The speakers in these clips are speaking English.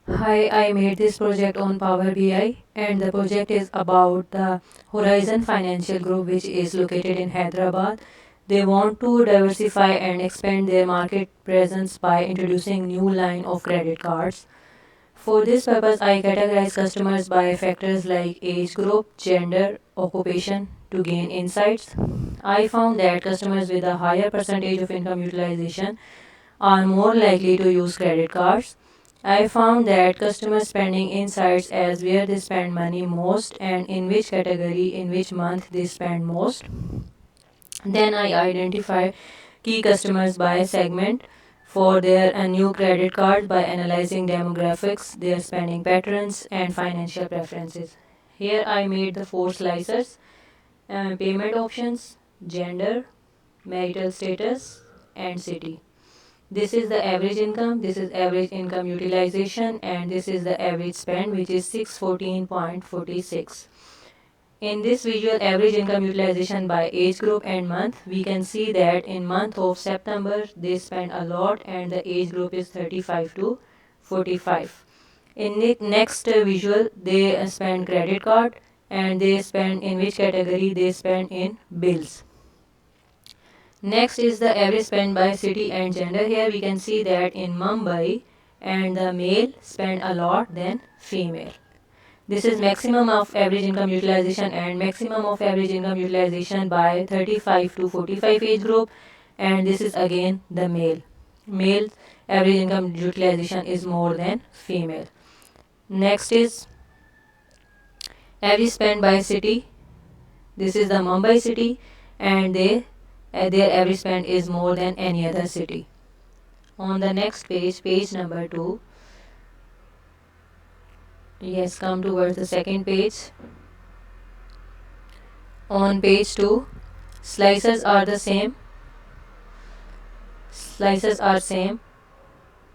Hi, I made this project on Power BI, and the project is about the Horizon Financial Group, which is located in Hyderabad. They want to diversify and expand their market presence by introducing new line of credit cards. For this purpose, I categorize customers by factors like age group, gender, occupation to gain insights. I found that customers with a higher percentage of income utilization are more likely to use credit cards. I found that customer spending insights as where they spend money most and in which category in which month they spend most. Then I identify key customers by segment for their new credit card by analyzing demographics, their spending patterns, and financial preferences. Here I made the four slicers: payment options, gender, marital status, and city. This is the average income, this is average income utilization, and this is the average spend, which is 614.46. In this visual average income utilization by age group and month, we can see that in month of September they spend a lot and the age group is 35 to 45. In the next visual, they spend credit card and they spend in which category they spend in bills. Next is the average spend by city and gender. Here we can see that in Mumbai and the male spend a lot than female. This is maximum of average income utilization and maximum of average income utilization by 35 to 45 age group, and this is again the male. Male average income utilization is more than female. Next is average spend by city. This is the Mumbai city, and their average spend is more than any other city. On the next page, page number 2, yes, come towards the second page. On page 2, slices are the same. Slices are same,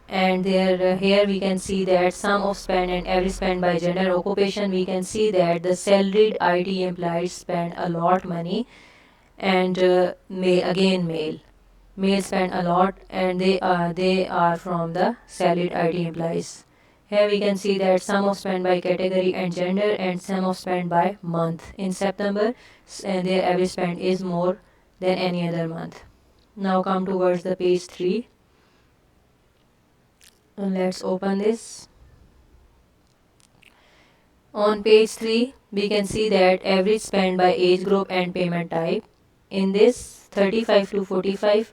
and there here we can see that sum of spend and average spend by gender occupation. We can see that the salaried IT employees spend a lot money, and again male spend a lot, and they are from the salaried IT employees. Here we can see that sum of spend by category and gender and sum of spend by month. In September, and their average spend is more than any other month. Now come towards the page 3. Let's open this. On page 3, we can see that average spend by age group and payment type. In this, 35 to 45,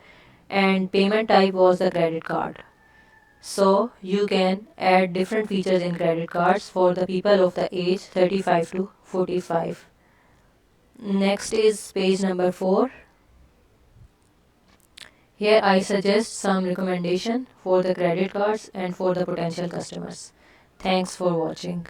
and payment type was the credit card. So you can add different features in credit cards for the people of the age 35 to 45. Next is page number 4. Here I suggest some recommendation for the credit cards and for the potential customers. Thanks for watching.